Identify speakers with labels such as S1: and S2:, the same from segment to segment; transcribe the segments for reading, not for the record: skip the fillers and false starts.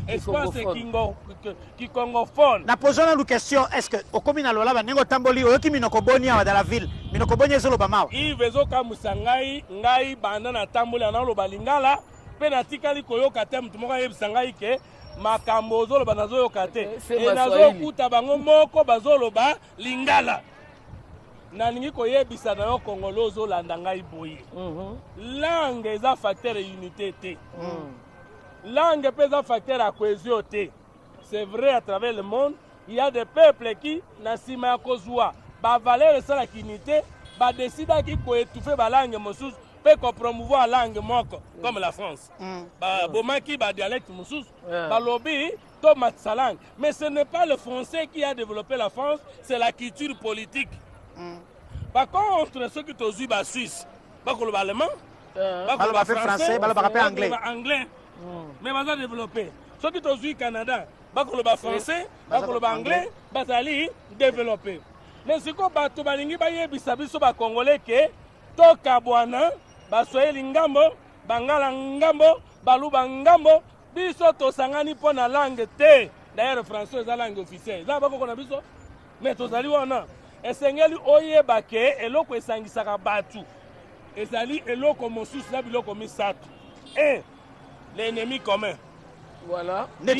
S1: espace kingophone.
S2: Na posona lu question, est-ce que au communal lolaba ningo tamboli oyoki minoko bonia dans la ville, minoko bonia zolo bamao.
S1: Ivezo kamusa ngai banda na tamboli na lo balingala pe na tikali koyoka te mutu moko yebisa ngai ke makambo zoloba nazoyoka te e nazokuta bango moko bazoloba lingala nalingi koyebisa na yo kongolo ozolanda ngai boye langue eza facteur ya unité te langue mpe eza facteur ya cohésion te. C'est vrai à travers le monde il y a des peuples qui na nsima ya kozwa bavaleur esalaki unité badesidaki koétouffe balangue mosusu peut promouvoir la langue moko comme la France. Bomaki ba dialecte mosus, ba lobby tomate sa langue. Mais ce n'est pas le français qui a développé la France, c'est la culture politique. Par contre, ceux qui ont eu la Suisse, pas que le allemand, pas que le français, pas que anglais. Mais ils ont développé. Ceux qui ont eu Canada, pas que le français, pas que le anglais, ils ont développé. Mais ce qu'on a balingi ba yebisa biso ba congolais que toka bwana baswahili ngambo bangala ngambo baluba ngambo biso tosangani mpo na langue te. D'ailleurs français eza langue officielle eza bakoko na biso mais tozali wana esengeli oyeba ke eloko esangisaka batu ezali eloko mosusu na biloko misato. L'ennemi commun.
S2: Voilà.
S1: Même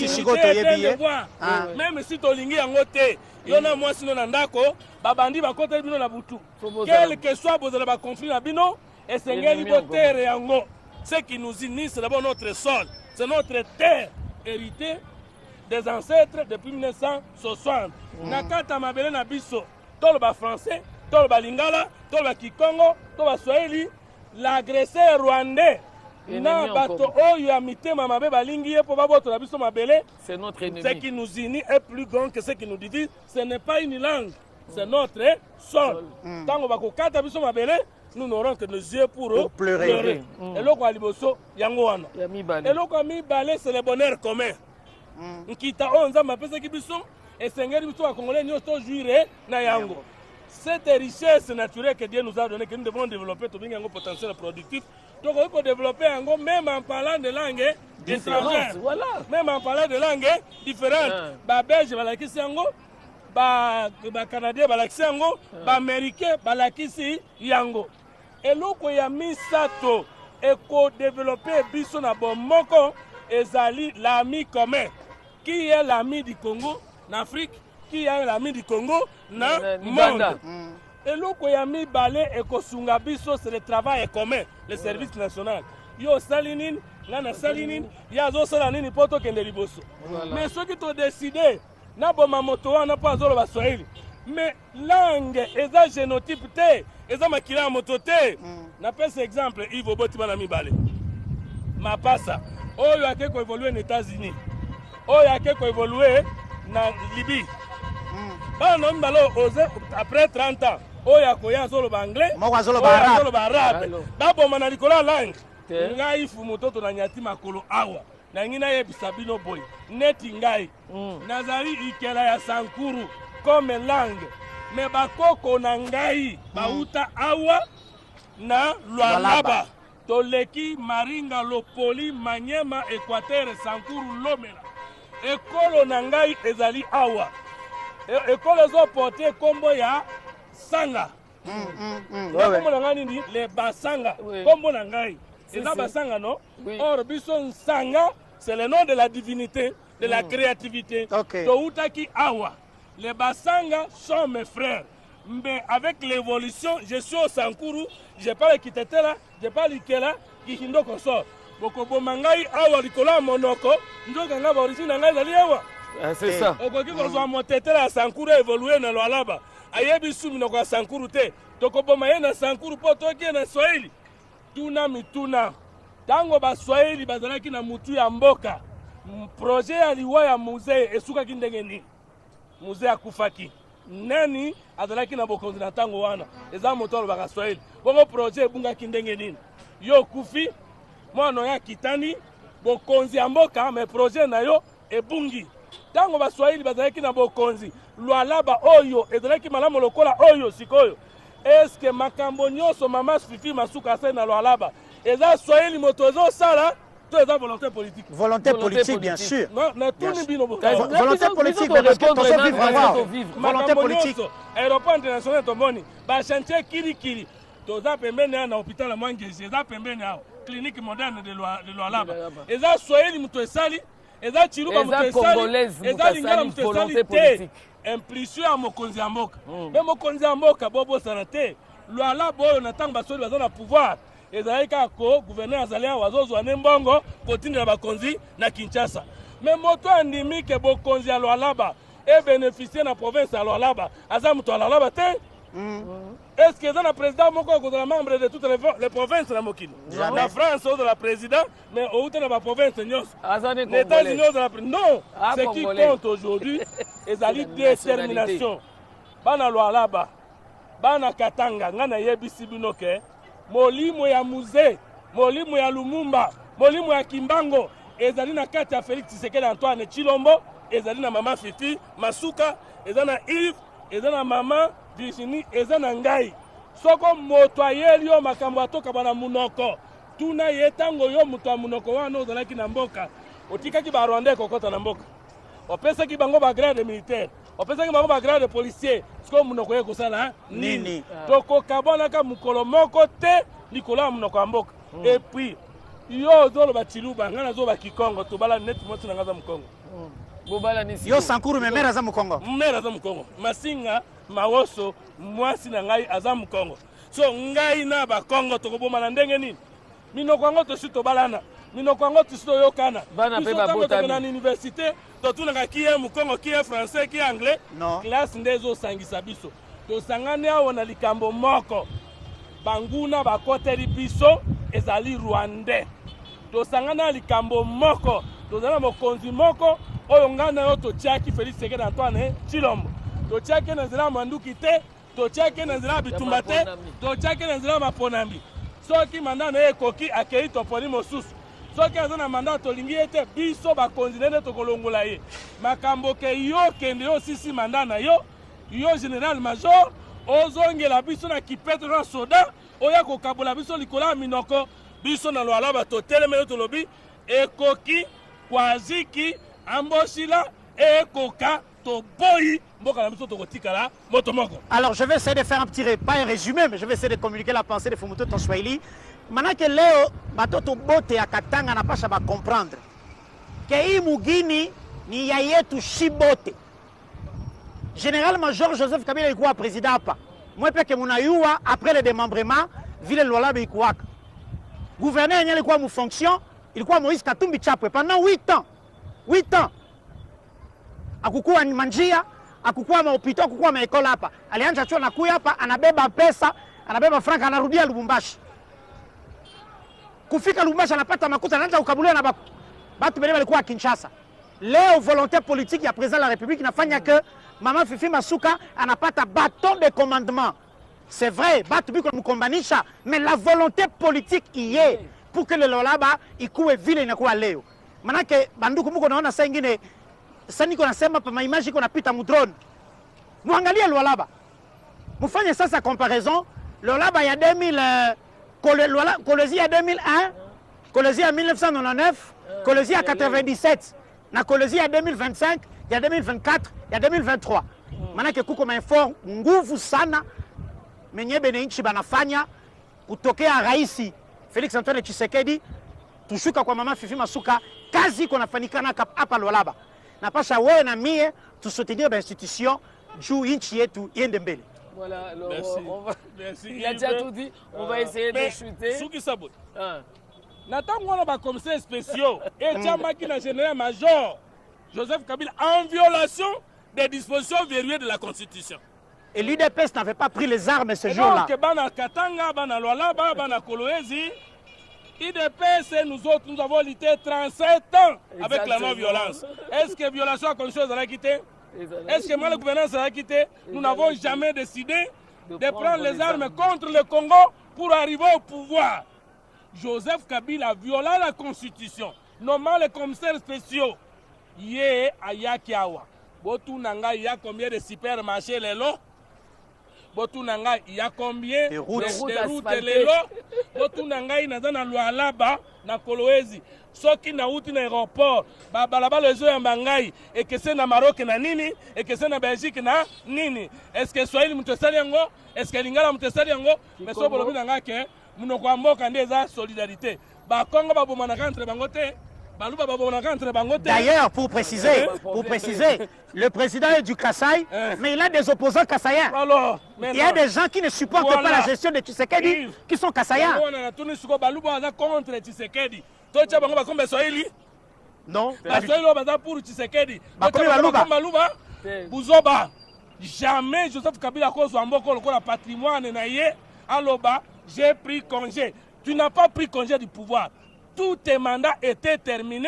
S1: si tolingi yango te yona mwasi no na ndako babandi bakota bino na butu quel que soit bozala ba conflit na bino esengeli botere yango. Ce qui nous unit c'est d'abord notre sol, c'est notre terre héritée des ancêtres depuis 1960. Nakata mabele na biso toloba français, toloba lingala, toloba kikongo, toloba swahili, l'agresseur rwandais na bato oyo amitema mabe balingi ye po baboto na biso mabele.
S3: C'est notre ennemi.
S1: Ce qui nous unit est plus grand que ce qui nous divise. Ce n'est pas une langue, c'est notre sol. Tango bakokata biso mabele, nous n'aurons que nos yeux pour pleurer. Et loko aliboso yango wana. Et loko mibale c'est le bonheur commun. Nkita onza mapesa ki biso esengeli biso ba congolais nyoso jouir na yango. Cette richesse naturelle que Dieu nous a donnée, que nous devons développer, tout bien un potentiel productif. Donc il faut développer un go, même en parlant de langues étrangères. Voilà. Même en parlant de langues différentes. Bah belge, bah lakisi yango, bah canadien, bah lakisi yango, bah américain, bah lakisi yango. Et loko ya misato, eko développer biso na bomoko, ezali l'ami commun. Qui est l'ami du Congo, en Afrique? Qui est l'ami du Congo na monde. Et loko ya mi balé et kosunga biso c'est le travail commun, le service national. Yo salinin, ngana salinin, ya zo salanini poto kende liboso. Mais ceux qui ont décidé na boma moto wana pa zolo ba Swahili. Mais langue eza génotype te, eza makila moto te. Na pese exemple Ivo Botima na mi balé. Mapasa, oyo akeko évoluer aux États-Unis. Oyo akeko évoluer na Libye. Après 30 ans, oya koya zolo ba anglais, zolo ba arabe. Babo mana likola langue. Ngai fu mototo na nyati makolo awa. Na ngina yebisa bino boy. Neti ngai. Nazali ikela ya sankuru comme langue. Me bakoko na ngai bauta awa na Lualaba. Toleki Maringa Lopoli Manyema Equateur Sankuru Lomela. Ekolo na ngai ezali awa. École ont porté combo ya sanga. Combo nangani ni les basanga. Combo nangai. C'est ça basanga non? Or bison sanga c'est le nom de la divinité, de la créativité. To utaki awa. Les basanga sont mes frères. Mais avec l'évolution, je suis au Sankuru, je pas le Kitetela, je pas l'Ikela, Kihindo Kosor. Boko bomangai awa likola monoko, ndoka ngaba origine ngai zali awa.
S3: C'est ça.
S1: Okoki kozwa motete la Sankuru évoluer na Lualaba. Ayebi sumi na kwa Sankuru te. Tokoboma ye na Sankuru po toki na Swahili. Tuna mituna. Tango ba Swahili bazalaki na mutu ya mboka. Projet ya liwa ya musée esuka kindenge ni. Musée akufaki. Nani azalaki na bokonzi na tango wana. Eza motolo ba Swahili. Bongo projet ebunga kindenge ni. Yo kufi mwana ya kitani bokonzi ya mboka mais projet na yo ebungi. Tango ba Swahili bazalaki na bokonzi Lualaba oyo ezalaki malamu lokola oyo sikoyo. Est-ce que makambo nyonso mama Fifi masuka asa na Lualaba eza Swahili moto ezo sala To eza volonté politique.
S2: Volonté politique, bien sûr.
S1: Non, na tuni bino boka.
S2: Volonté politique, parce que tozo vivre. Volonté politique.
S1: Aéroport international tomoni. Ba chantier kiri. Toza pembeni na hôpital Mwangezi, eza pembeni awo. Clinique moderne de Lualaba. Eza Swahili muto esali, eza Chiluba muto esali, eza Lingala muto esali te. Impulsion ya mokonzi ya mboka. Mais mokonzi ya mboka bobo sana te. Lualaba oyo na tango basoli baza na pouvoir. Ezali kako gouverneur azali awa azozwa ne mbongo kotindela bakonzi na Kinshasa. Mais moto andimi ke bokonzi ya Lualaba e bénéficier na province ya Lualaba aza muto ya Lualaba te. Est-ce que le président moko est membre de toutes les provinces de la Mokini? La France est la président, mais au de la province les États-Unis de la non. Ce qui compte aujourd'hui, c'est la détermination. Bana Lualaba, bana Katanga, ngana yebisi binoke, molimo ya Musée, molimo ya Lumumba, molimo ya Kimbango, ezali na kati ya Félix Tshisekedi Antoine Tshilombo, ezali na mama Fifi Masuka, ezali na Yves, ezali na mama Virginie, eza na ngai. Soko moto ayeli yo makambo atoka bana munoko. Tuna yetango yo moto munoko wana ozalaki na mboka. Otikaki ba Rwandais kokota na mboka. Opesaki bango ba grade militaire. Opesaki bango ba grade policier. Soko munoko ye kosala nini? Toko kabona ka mukolo moko te likolo ya munoko ya mboka. Et puis yo zolo ba Chiluba ngana zo ba Kikongo to bala net mo tsina ngaza mukongo.
S2: Yo Sankuru me mera za mukongo.
S1: Mera za mukongo. Masinga mawoso mwasi na ngai aza mukongo. So ngai na ba Kongo to koboma na ndenge nini? Minoko yango to sito balana. Minoko yango to sito yokana.
S3: Bana pe ba botami
S1: na université to tuna ki ya mukongo ki ya français ki ya anglais.
S2: Non.
S1: Classe ndezo sangisa biso. To sangane awo na likambo moko. Banguna bakoteli biso ezali Rwandais. To sangana likambo moko. To zana mokonzi moko oyo ngana yo to tiaki Félix Tshisekedi Antoine Tshilombo. To tiaki na nzela manduki te, to tiaki na nzela bitumba te, to tiaki na nzela maponambi. Soki manda na ekoki akei toponi mosusu. Soki azana manda tolingi ete biso bakonzi nene to kolongola ye. Makambo ke yo kende yo sisi manda na yo, yo général major, ozongela biso na kipeto na soda, oya kokabola biso likola minoko, biso na Lualaba to teleme to lobi, ekoki kwaziki ambosila ekoka to boyi mboka na biso to kotikala moto moko.
S2: Alors je vais essayer de faire un petit pas un résumé, mais je vais essayer de communiquer la pensée de Fumuto en Swahili. Maintenant que leo batoto bote ya Katanga na pasha ba comprendre que hii mugini ni ya yetu shibote. Général Major Joseph Kabila alikuwa président hapa. Moi peke munayua après le démembrement vile Lualaba ikuwaka. Gouverneur yenyewe alikuwa mu fonction, ilikuwa Moïse Katumbi Chapwe pendant 8 ans. 8 ans. Akukuwa manjia, akukuwa mahopito, akukuwa maekola hapa. Alianza chuo na kuya hapa, anabeba pesa, anabeba franka, anarudia Lubumbashi. Kufika Lubumbashi anapata makuta, anaanza kukabuliwa na batu bele walikuwa Kinshasa. Leo volonté politique ya président de la République inafanya que Mama Fifi Masuka anapata bâton de commandement. C'est vrai, batu biko mkombanisha, mais la volonté politique y est pour que le Lualaba ikuwe vile inakuwa leo. Manake banduku muko naona saa ingine sasa niko nasema pa maimaji iko napita mu drone. Muangalie Lualaba. Mufanye sasa comparaison Lualaba ya 2000 Kolwezi ya 2001, Kolwezi ya 1999, Kolwezi ya 97 na Kolwezi ya 2025, ya 2024, ya 2023. Manake kuko maefort nguvu sana menye bene nchi banafanya kutokea rais Félix Antoine Tshisekedi tushuka kwa Mama Fifi Masuka, kazi iko nafanikana hapa Lualaba. Na pasha wewe na mie tusoutenir l'institution juu nchi yetu iende mbele.
S3: Voilà, alors
S1: Merci.
S3: Il a déjà tout dit, on va essayer de chuter.
S1: Souki Sabot. Nathan on a commissaires spéciaux et Tchamaki na général major Joseph Kabila en violation des dispositions verrouillées de la Constitution.
S2: Et l'UDPS n'avait pas pris les armes ce jour-là.
S1: Donc, bana Katanga, bana Lualaba, bana Kolwezi, IDPS, nous autres, nous avons lutté 37 ans avec la non-violence. Est-ce que violation à la Constitution a quitté? Est-ce que moi, la gouvernance a quitté? Nous n'avons jamais décidé de prendre les armes contre le Congo pour arriver au pouvoir. Joseph Kabila a violé la Constitution, nommant les commissaires spéciaux. Yé Ayakiawa. Botu Nanga, il y a combien de supermarchés les lots? botuna ngai il y a combien
S2: de routes
S1: lelo botuna ngai naza na Lualaba na Kolwezi soki nauti na aéroport balabala ezoyamba ngai ekese na Maroc na nini ekese na Belgique na nini est-ce que Swahili mutu esali yango est-ce que Lingala mutu esali yango mais so bolobi na ngai ke munoko ya mboka nde eza solidarité bakongo babomanaka entre bango te.
S2: D'ailleurs, pour préciser, le président est du Kasaï, mais il a des opposants kassaïens. Il y a des gens qui ne supportent pas la gestion de Tshisekedi, qui sont kassaïens. Non.
S1: Jamais Joseph Kabila kozwa mboko lokola patrimoine na ye aloba j'ai pris congé. Tu n'as pas pris congé du pouvoir. Tous tes mandats étaient terminés.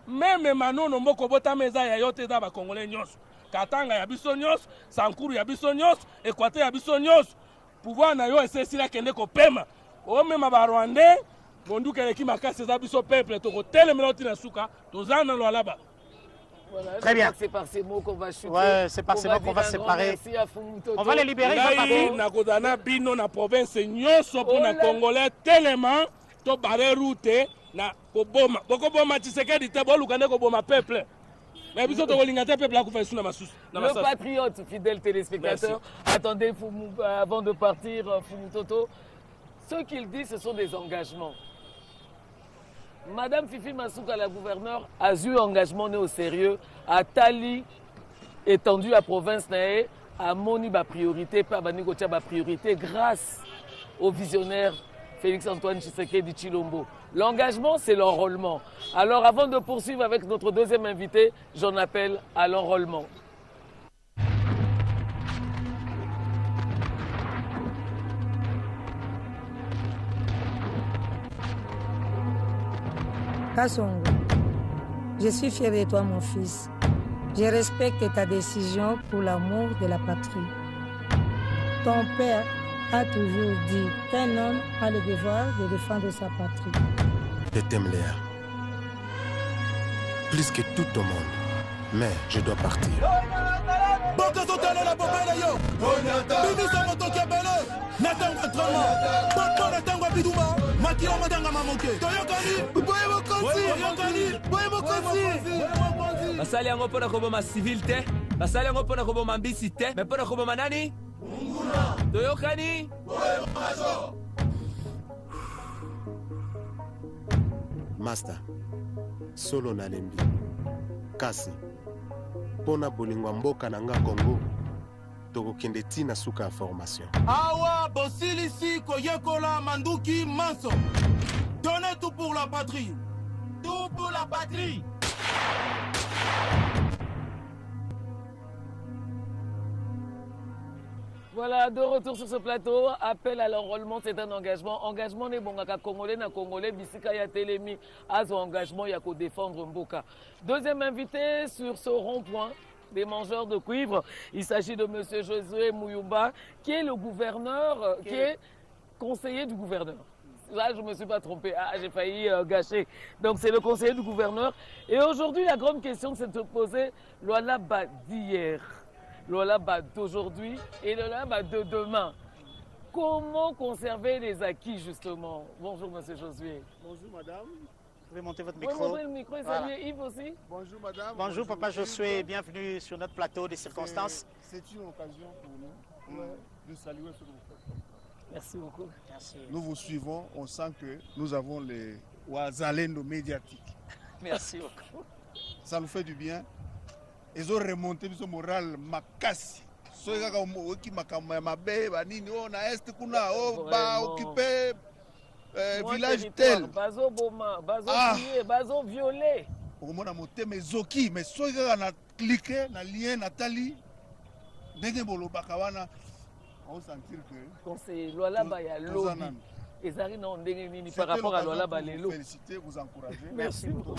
S1: Même Manon Nomboko Botameza Yayote Daba Congolais Nyos. Katanga Yabiso Nyos, Sankuru Yabiso Nyos, Équateur Yabiso Nyos. Pouvoir Nayo et Cécilia Kendeko Pema. O même Rwandais, Mondu Keleki Makase Zabiso Peuple, Toko Telemeloti Nasuka, Tozana Loalaba.
S3: Voilà,
S2: très bien.
S3: C'est par ces mots qu'on va chuter.
S2: Ouais, c'est par ces mots qu'on va se séparer. On va les libérer.
S1: Na Kodana Bino na province Nyoso pour na Congolais tellement to barre route na koboma bokoboma Tshisekedi te bolukane koboma peuple mais biso to kolinga te peuple akufa suna masusu na
S3: le patriote fidèle téléspectateur. Attendez avant de partir Fumutoto, ce qu'il dit ce sont des engagements. Madame Fifi Masuka, la gouverneure, a eu engagement né au sérieux, à Tali, étendu à province nae, à Moni ba priorité, pas Baniko Tia ba priorité, grâce au visionnaire Félix-Antoine Tshisekedi Tshilombo. L'engagement, c'est l'enrôlement. Alors, avant de poursuivre avec notre deuxième invité, j'en appelle à l'enrôlement.
S4: Kasongo, je suis fier de toi, mon fils. Je respecte ta décision pour l'amour de la patrie. Ton père a toujours dit qu'un homme a le devoir de défendre sa patrie.
S5: Je t'aime, Léa. Plus que tout au monde. Mais je dois partir.
S6: basali yango mpona koboma civil te basali yango mpona koboma mbisi te me mpona koboma nani toyokani
S5: Master, solo nalembi kasi mpona bolingo mboka na nga Congo tokokende tina suka ya formation.
S7: Awa bosilisi koyekola manduki manso. Donnez tout pour la patrie. Tout pour la patrie.
S3: Voilà, de retour sur ce plateau. Appel à l'enrôlement, c'est un engagement. Engagement n'est bon qu'à Congolais, na Congolais, Bisika ya Telemi, à son engagement, il y a qu'au défendre Mboka. Deuxième invité sur ce rond-point des mangeurs de cuivre, il s'agit de M. Josué Mouyumba, qui est le gouverneur, qui est conseiller du gouverneur. Là, je ne me suis pas trompé, j'ai failli gâcher. Donc, c'est le conseiller du gouverneur. Et aujourd'hui, la grande question, c'est de se poser l'Oualaba d'hier, l'Oualaba d'aujourd'hui et l'Oualaba de demain. Comment conserver les acquis, justement? Bonjour, monsieur Josué.
S7: Bonjour, madame.
S2: Vous pouvez monter votre
S3: Vous
S2: micro.
S3: pouvez monter le micro et saluer
S2: Voilà.
S3: Yves aussi.
S7: Bonjour, madame.
S2: Bonjour, papa Josué. Bienvenue sur notre plateau des circonstances.
S7: C'est une occasion pour nous de saluer ce que vous faites.
S3: Merci beaucoup.
S2: Merci.
S7: Nous vous suivons. On sent que nous avons les Ouazalendo médiatiques.
S2: Merci beaucoup.
S7: Ça nous fait du bien. Ils ont remonté le moral makasi. So kaka oki makambo ya mabe banini o na est kuna o ba occupé village tel.
S3: Bazo boma, bazo tué, bazo violé.
S7: Okomona motema ezoki mais so kaka na cliquer na lien natali ndenge bolobaka wana on sentir que
S3: conseiller Lualaba ya lobby. Ezari na ndenge nini par rapport à Lualaba lelo.
S7: Féliciter, vous encourager.
S3: Merci beaucoup.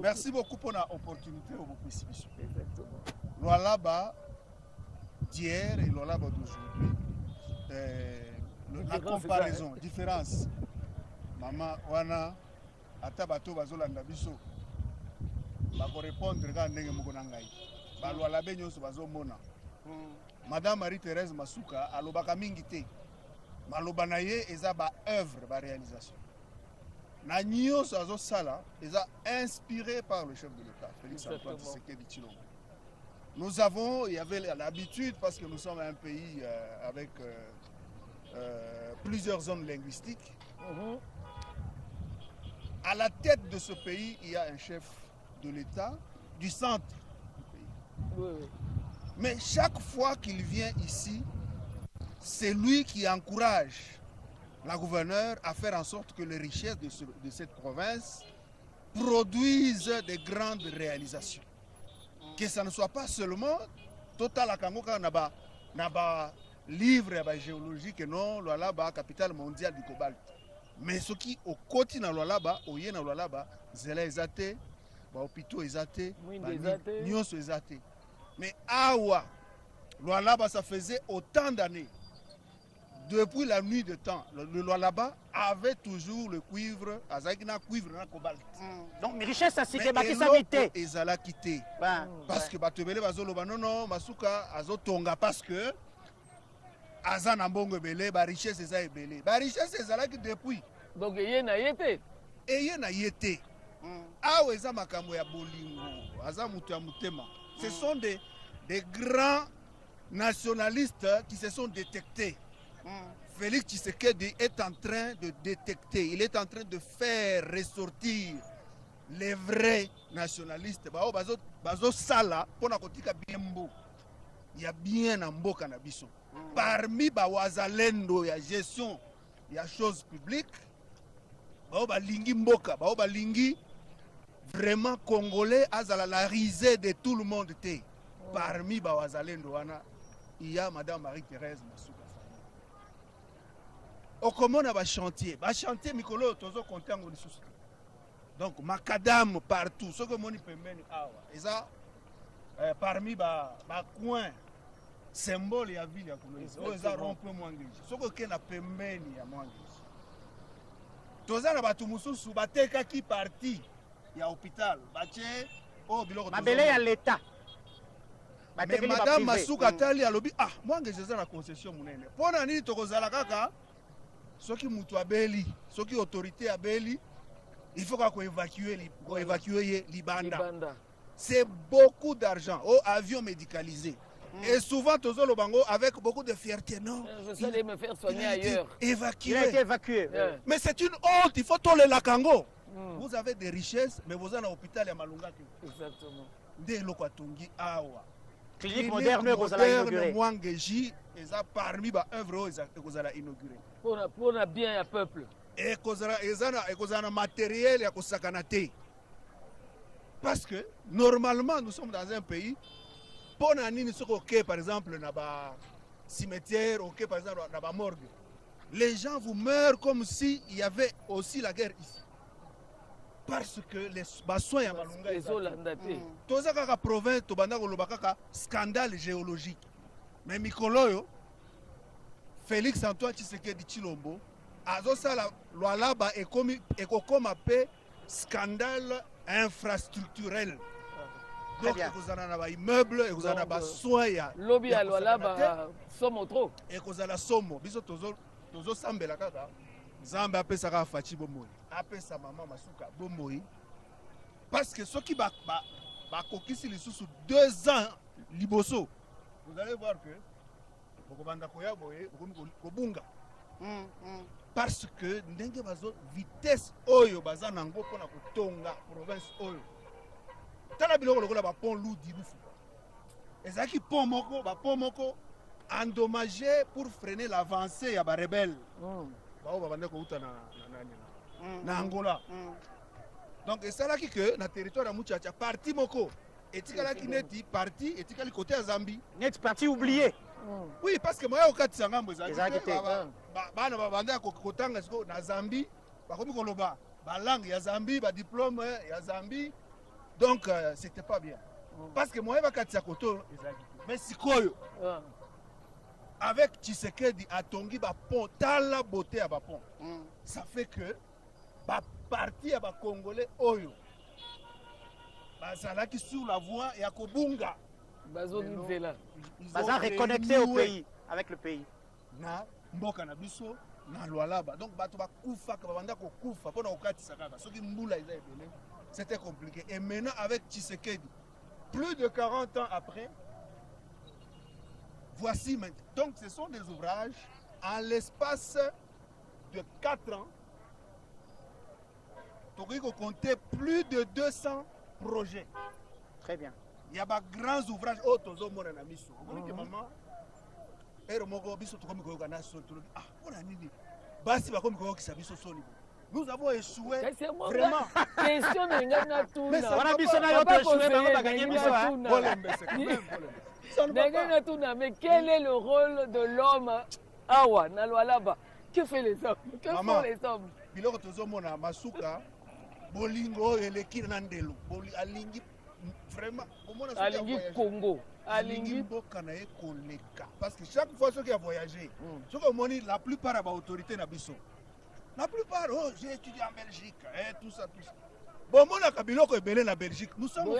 S7: Merci beaucoup pour l'opportunité et vos précipitions. Lualaba d'hier et Lualaba d'aujourd'hui. La comparaison, différence. Maman, wana, ata bato bazolanda biso. Bako répondre ka ndenge moko na ngai. balwala be nyonso bazomona Madame Marie-Thérèse Masuka alobaka mingi te maloba na ye eza ba œuvre ba réalisation na nyonso azosala eza inspiré par le chef de l'État Félix Antoine Tshisekedi Tshilombo. Nous avons, il y avait l'habitude parce que nous sommes un pays avec plusieurs zones linguistiques. À la tête de ce pays, il y a un chef de l'État du centre du pays. Mais chaque fois qu'il vient ici, c'est lui qui encourage la gouverneure à faire en sorte que les richesses de cette province produisent des grandes réalisations. Que ça ne soit pas seulement total à Kangoka naba livre ya géologique non la capitale mondiale du cobalt. Mais ce qui au côté na là-bas, au yé na là-bas, zela ezate, ba hôpitaux ezate, nyonso ezate. Mais awa là-bas ça faisait autant d'années. Depuis la nuit de temps, le là-bas avait toujours le cuivre, azakina cuivre na cobalt.
S2: Donc mes richesses à cité bakisa mité.
S7: Ezala quitté. Parce que batebele bazoloba non Masuka azotonga parce que azana mbongo belé ba richesse eza ebelé. Ba richesse ezala ki depuis.
S3: Donc yé na yété.
S7: Yé na yété. Awa eza makambo ya bolingo, aza mutu ya mutema. Ce sont des grands nationalistes qui se sont détectés. Félix Tshisekedi est en train de détecter, il est en train de faire ressortir les vrais nationalistes. Bazo sala pona kotika biembo. Il y a bien en mboka na biso. Parmi bawazalendo ya gestion ya choses publiques, balingi mboka, balingi vraiment congolais azala la risée de tout le monde te. Parmi bawazalendo wana, il y a Madame Marie-Thérèse Masuka. Okomona ba chantier mikolo tozo kontango lisusu. Donc macadam partout, ce que moni pembeni awa. Eza parmi ba coin symbole ya ville ya Kolwezi. Eza rond-point Mwangeji. Ce que kena pembeni ya Mwangeji. Toza na batu mususu bateka ki parti ya hôpital. Bache biloko
S2: mabele ya l'État.
S7: Mais Madame Masuka tali alobi Mwangeji eza na concession munene. Pona nini tokozala kaka soki mutu abeli, soki autorité abeli, il faut qu'on évacuer Libanda. C'est beaucoup d'argent. Avion médicalisé. Et souvent, Tozo Lobango, avec beaucoup de fierté, non.
S3: Je suis allé me faire soigner ailleurs.
S2: Évacué. Il a été évacué.
S7: Mais c'est une honte, il faut toller la Kango. Vous avez des richesses, mais vous êtes à l'hôpital à Malunga.
S3: Exactement.
S7: Dès Lokwatungi, Awa.
S2: Clinique moderne, vous allez inaugurer.
S7: Mwangeji, et ça parmi les œuvres que vous allez inaugurer.
S3: Pour le bien du peuple.
S7: Et vous avez un matériel et vous avez parce que normalement nous sommes dans un pays pour nous par exemple dans un cimetière, par exemple dans une morgue. Les gens vous meurent comme s'il y avait aussi la guerre ici. Parce que les soins à Malunga tout ça kaka province to banda ko lobaka scandale géologique. Mais mikoloyo Félix Antoine Tshisekedi Tshilombo azosala lwalaba ekokoma pe scandale infrastructurel. Donc vous en avez immeuble et vous en avez soins ya
S3: lobby à lwalaba somo trop
S7: et vous en avez somo biso tozo sambela kaka Zamba apesaka Fachi Bomoi apesa maman Masuka Bomoi parce que ceux qui kokisi lisusu 2 ans liboso vous allez voir que bokobanda koya boye kobunga parce que ndenge bazo vitesse oyo baza nango pona kotonga province oyo tala biloko lokola ba pont Ludi Lufu ezaki pont moko endommagé pour freiner l'avancée ya ba rebelle na Angola. Donc et ça là qui que na territoire ya Muchacha parti moko etikalaki neti parti etikali côté ya Zambie
S2: net parti oublié.
S7: Oui parce que moi okati sangambo ezaki bana babanda kotanga siko na Zambie bakomi koloba ba langue ya Zambie ba diplôme ya Zambie donc c'était pas bien parce que moi bakati ya koto ezaki mais sikoyo avec Tshisekedi atongi ba pont tala beauté à ba pont ça fait que ba parti à ba congolais oyo bazalaki sur la voie ya kobunga
S2: Baza reconnecté au pays, avec le pays.
S7: Na mboka na biso na Lualaba. Donc bato ba kufa ka banda ko kufa pona okatisa kaka. Soki mbula eza ebele, c'était compliqué. Et maintenant avec Tshisekedi, plus de 40 ans après, voici maintenant. Donc ce sont des ouvrages en l'espace de 4 ans. Donc il faut compter plus de 200 projets.
S2: Très bien.
S7: Il y a des grands ouvrages. Oh, tozo mona na miso. Vous voyez maman. Ero moko biso to komi ko kana so to. Ah, ona nini. Basi ba komi ko ki sabiso soni. Nous avons échoué vraiment.
S3: Question de ngana tuna.
S2: Wana biso na yo to échoué ba ba gagner biso hein.
S7: Problème c'est quand même problème.
S3: Ngana tuna, mais quel est le rôle de l'homme awa na Lualaba? Que fait les hommes? Que font les hommes?
S7: Biloko tozo mona masuka bolingo eleki na ndelo. Alingi vraiment
S3: alingi Congo
S7: alingi mboka na ye koleka parce que chaque fois ceux qui a voyagé ceux qui ont la plupart des autorités na biso la plupart oh j'ai étudié en Belgique et tout ça bon mon akabilo ko ebele na Belgique nous sommes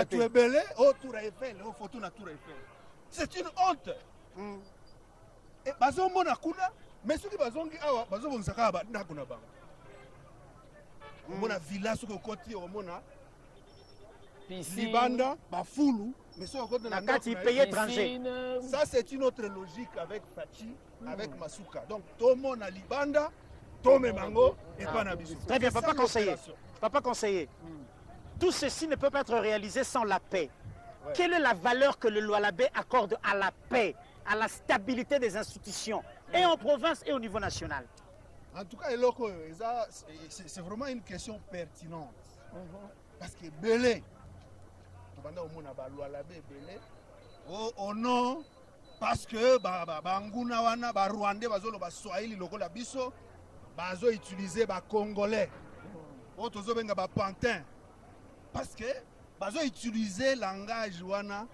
S7: tu ebele oh Tour Eiffel oh photo na Tour Eiffel c'est une honte et bazo mona kuna mais ceux qui bazongi awa bazo bonsaka ba ndako na bango mona villa ceux qui côté au mona Libanda, Bafulu, mais ça
S2: étranger.
S7: Ça c'est une autre logique avec Fachi, avec Masuka. Donc tout le monde à Libanda, Tome Mango et Panabisu.
S2: Très bien, papa conseiller. Papa conseiller. Tout ceci ne peut pas être réalisé sans la paix. Ouais. Quelle est la valeur que le Lualabé accorde à la paix, à la stabilité des institutions, et en province et au niveau national?
S7: En tout cas, c'est vraiment une question pertinente. Parce que Belé, oh non, parce que banguna wana ba Rwandais bazolo ba Swahili lokola biso bazo utiliser ba Congolais. Oh tozo benga ba pantin. Parce que bazo utiliser langage wana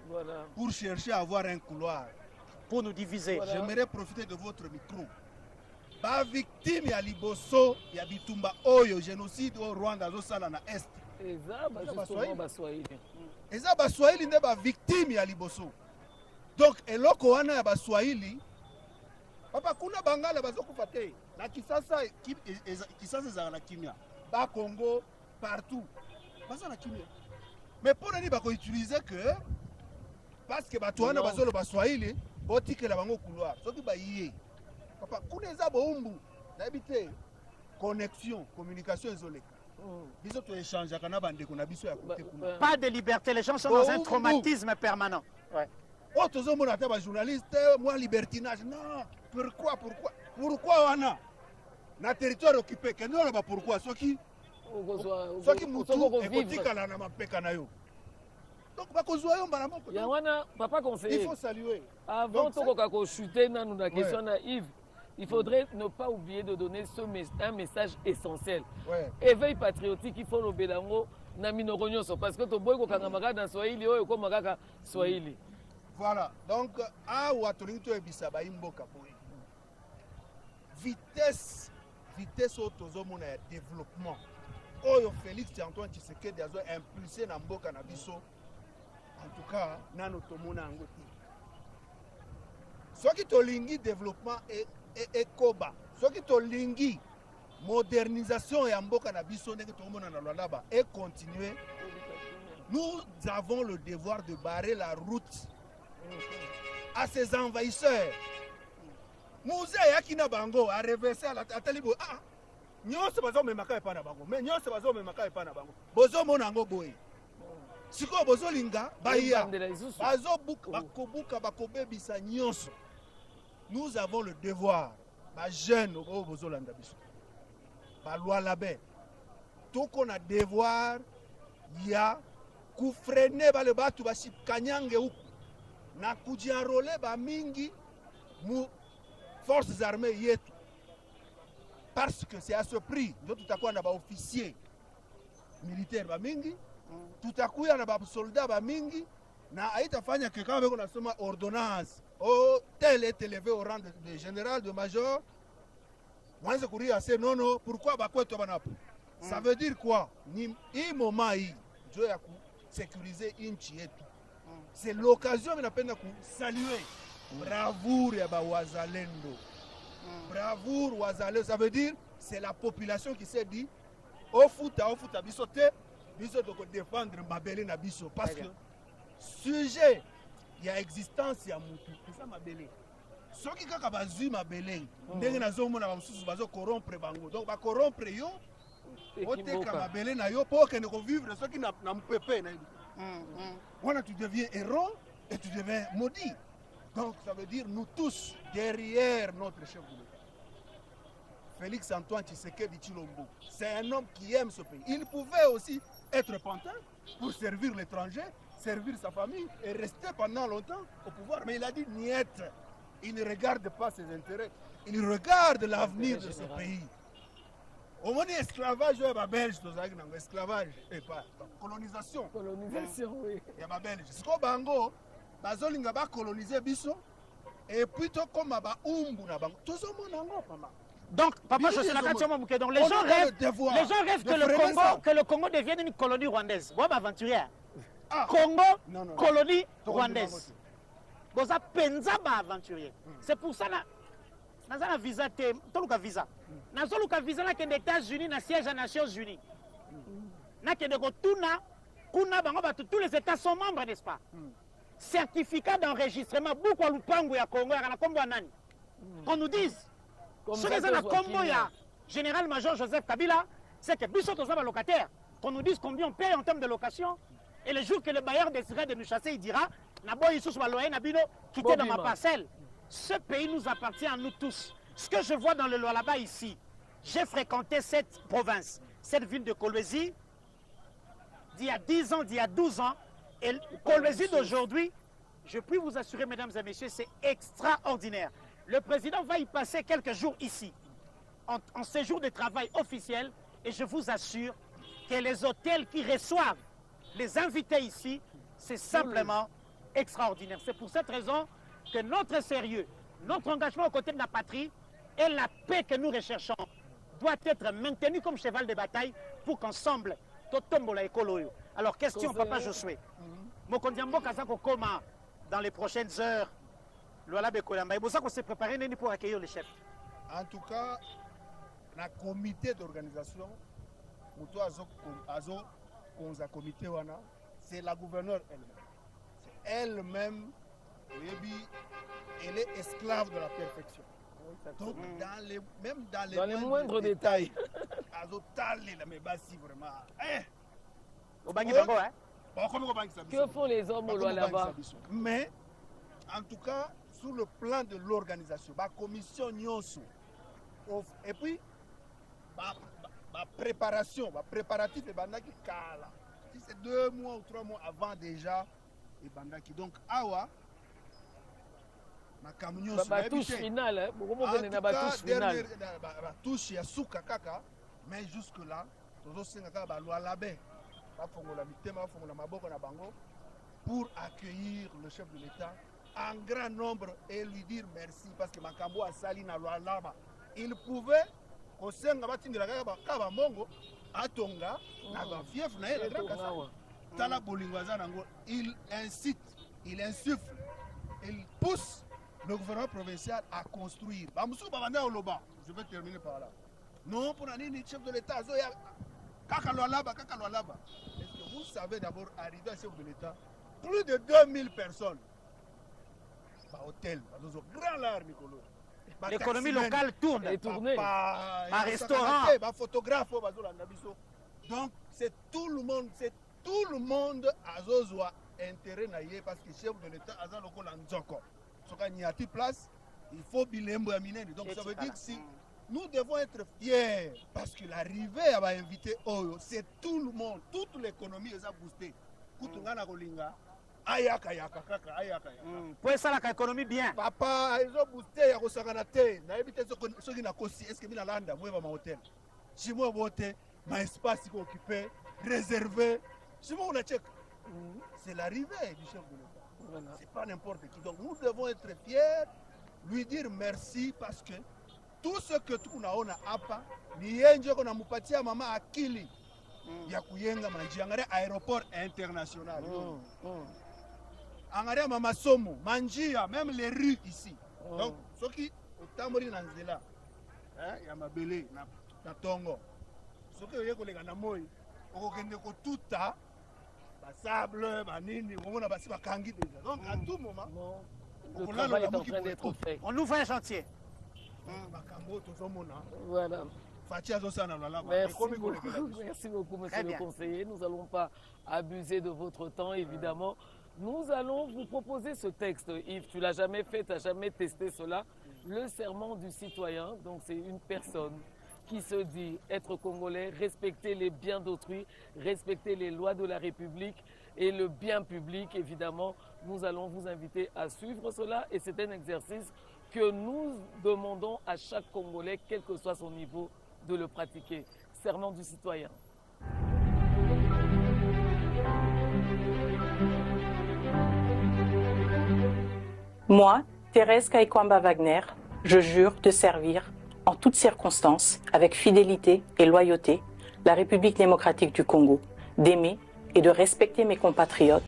S7: pour chercher à avoir un couloir
S2: pour nous diviser.
S7: Voilà. J'aimerais profiter de votre micro. Ba victime ya liboso ya bitumba oyo génocide au Rwanda zo sala na est.
S3: Eza ba Swahili.
S7: Eza ba Swahili nde ba victime ya liboso. Donc eloko wana ya ba Swahili papa kuna bangala bazokufa te. Na Kisasa za na kimia. Ba Congo partout. Baza na kimia. Mais pour nani ba ko utiliser que parce que ba toana bazolo ba Swahili botike la bango couloir. Soki ba yé. Papa kuna eza bo umbu. Na habité connexion, communication ezoleka.
S2: Pas de liberté, les gens sont dans un traumatisme permanent. Ouais.
S7: Oh, tous les gens journalistes, moi libertinage. Non, pourquoi on a un territoire occupé? Pourquoi ceux qui
S3: papa conseiller.
S7: Il faut saluer.
S3: Avant de chuter dans la question naïve, il faudrait ne pas oublier de donner un message essentiel. Éveil patriotique, il faut le bélango na minoronyoso parce que to boy ko kangamaka dans Swahili oyo ko makaka Swahili.
S7: Voilà. Donc a wa tolinto ebisa ba imboka boy. Vitesse au tozomona ya développement. Oyo Félix Antoine Tshisekedi azo impulser na mboka na biso. En tout cas, nano tomona ngo ti. Soki tolingi développement et koba. Soki tolingi modernisation ya mboka na biso ndenge tomona na Lualaba et continuer. Nous avons le devoir de barrer la route à ces envahisseurs. Mouze yakina bango a reversé à la talibo. Ah, nyonso bazo memaka epa na bango. Mais nyonso bazo memaka epa na bango. Bozo mona ngo boye. Siko bozo linga baya. Bazo bakobuka bakobebisa nyonso. Nous avons le devoir, ma jeune au bozolanda biso. Ba Lualabé. Tout qu'on a devoir ya ku freiner ba le batu ba sikanyange huko. Na kujiarole ba mingi mu forces armées yetu. Parce que c'est à ce prix, nous tutakuwa na ba officiers militaires ba mingi, tutakuwa na ba soldats ba mingi, na haitafanya que kama beko nasoma ordonnance, oh tel est élevé au rang de général, de major. Moi je courir assez non, pourquoi ba kweto banapo? Ça veut dire quoi? Ni i moment yi, je ya ku sécuriser inchi yetu. c'est l'occasion de saluer bravoure ya ba wazalendo. Bravoure wazalendo, ça veut dire c'est la population qui s'est dit au futa biso te biso de défendre mabele na biso parce que sujet il y a existence ya mutu c'est ça mabele. Soki kaka bazui mabele ndenge nazomona ba mususu bazo corrompre bango donc ba corrompre yo oteka mabele na yo pour que ne vivre soki na mpepe na voilà, tu deviens héros et tu deviens maudit. Donc ça veut dire nous tous derrière notre chef de l'État. Félix Antoine Tshisekedi Tshilombo, c'est un homme qui aime ce pays. Il pouvait aussi être pantin pour servir l'étranger, servir sa famille et rester pendant longtemps au pouvoir. Mais il a dit niet. Il ne regarde pas ses intérêts, il regarde l'avenir de ce pays. Au moins esclavage, il y a belge, esclavage, et pas colonisation.
S3: Colonisation, oui.
S7: Il y a belge. C'est comme Bango, Bazolinga va coloniser Bisso, et puis comme ba umbu na bango. Tout le monde en maman.
S2: Donc, papa, je suis la question, donc les gens rêvent que le Congo devienne une colonie rwandaise. Bon, aventurier. Congo, colonie rwandaise. Bon, ça penza aventurier. C'est pour ça là. Dans un visa, toluka visa. Dans un visa là, les États-Unis, na siège des Nations Unies. Na que tous les États sont membres, n'est-ce pas? Certificat d'enregistrement. Beaucoup de Lupango ya Congo, ya Kombo nani. Qu'on nous dise. Ce que c'est la Combo ya général-major Joseph Kabila, c'est que Bissot aux locataires. Qu'on nous dise combien on paye en termes de location. Et le jour que le bailleur décidera de nous chasser, il dira Naboy Issous Waloye Nabino, quittez dans ma parcelle. Ce pays nous appartient à nous tous. Ce que je vois dans le Lualaba ici, j'ai fréquenté cette province, cette ville de Kolwezi, d'il y a 10 ans, d'il y a 12 ans. Et Kolwezi d'aujourd'hui, je puis vous assurer, mesdames et messieurs, c'est extraordinaire. Le président va y passer quelques jours ici, en séjour de travail officiel, et je vous assure que les hôtels qui reçoivent les invités ici, c'est simplement extraordinaire. C'est pour cette raison que notre sérieux, notre engagement aux côtés de la patrie et la paix que nous recherchons doit être maintenu comme cheval de bataille pour qu'ensemble, Totombola et Koloyo. Alors, question, papa Josué. Mokondiambo Kazako Koma, dans les prochaines heures, Luala Bekolamba, et ça qu'on s'est préparé pour accueillir les chefs.
S7: En tout cas, le comité d'organisation, comité c'est la gouverneure elle-même. C'est elle-même, elle est esclave de la perfection. Donc, même dans les
S3: moindres détails. Que font les hommes au loin là-bas?
S7: Mais, en tout cas, sur le plan de l'organisation, la commission Nyonso, et puis, la préparation, la préparatif, et bandaki kala. Si c'est 2 mois ou 3 mois avant déjà, et bandaki. Donc, awa, ma camion
S3: sur touche finale,
S7: touche ya suka kaka, mais jusque là, tozo senga ba loi labé, ba fongola mitema, fongola maboko na bango pour accueillir le chef de l'État en grand nombre et lui dire merci parce que makambo a sali na loi laba. Il pouvait au senga batindira kaba mongo atonga na ba fief na ele kasa. Tala bolingwaza nango, il incite, il insuffle, il pousse le gouvernement provincial à construire. Je vais terminer par là. Non, pour un chef de l'État, est-ce que vous savez d'abord, arrivé à chef de l'État, plus de 2000 personnes, hôtel, grand lard, Nicolo.
S2: L'économie locale tourne.
S7: Un restaurant, un photographe. Donc, c'est tout le monde à Zozwa intérêt parce que chef de l'État a un Nzoko. Place, il faut bilembo aminer. Donc ça veut dire que si nous devons être fiers parce que l'arrivée à inviter Oyo, c'est tout le monde, toute l'économie est boostée. Kutungana kolinga, ayaka yaka kaka ayaka yaka.
S2: Pour ça la économie bien.
S7: Papa, ils ont boosté ya kosangana te. Na éviter ce qui n'a kosi. Est-ce que mina landa moi va ma hôtel. Si moi voter, ma espace qui occupé, réservé. Si moi on a check. C'est l'arrivée du chef de l'État. C'est pas n'importe qui. Donc nous devons être fiers, lui dire merci parce que tout ce que tu as apa, ni yenje kona mupatia mama akili ya kuyenga manjiangare aéroport international. Angaria Mama Somo, Manjia, même les rues ici. Donc, ceux qui ont mori dans Zela, il y a Mabele, na Tongo. Ceux qui ont les Ganamoi, on a tout ça, sable, manini, on a passé ma kangi déjà. Donc, à tout moment,
S3: le travail est en train d'être fait.
S2: On ouvre un chantier.
S3: Voilà. Merci beaucoup, monsieur le conseiller. Nous n'allons pas abuser de votre temps, évidemment. Nous allons vous proposer ce texte. Yves, tu ne l'as jamais fait, tu n'as jamais testé cela. Le serment du citoyen, donc c'est une personne qui se dit être congolais, respecter les biens d'autrui, respecter les lois de la République et le bien public, évidemment. Nous allons vous inviter à suivre cela et c'est un exercice que nous demandons à chaque Congolais, quel que soit son niveau, de le pratiquer. Serment du citoyen.
S8: Moi, Thérèse Kaikwamba-Wagner, je jure de servir, en toutes circonstances, avec fidélité et loyauté, la République démocratique du Congo, d'aimer et de respecter mes compatriotes,